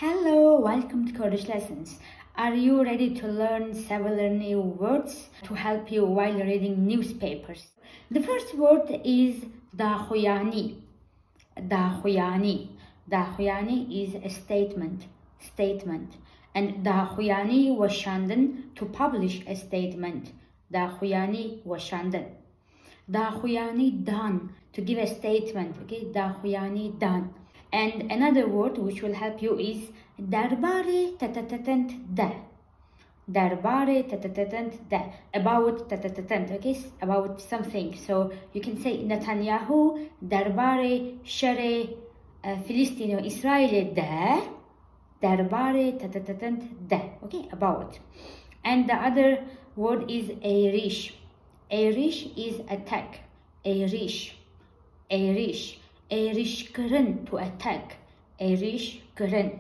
Hello, welcome to Kurdish lessons. Are you ready to learn several new words to help you while reading newspapers? The first word is dakhuyani. Dakhuyani. Dakhuyani is a statement. And dakhuyani washandan, to publish a statement. Dakhuyani washandan. Dakhuyani dan, to give a statement. Okay, dakhuyani dan. And another word which will help you is darbare tatatant da. Darbare tatatant da. About tatatant, okay, about something. So you can say Netanyahu darbare share Filistino Israel da. Darbare tatatant da. Okay, about. And the other word is Irish. Irish is attack. Irish. Irish. Irish kırın, to attack. Irish kırın.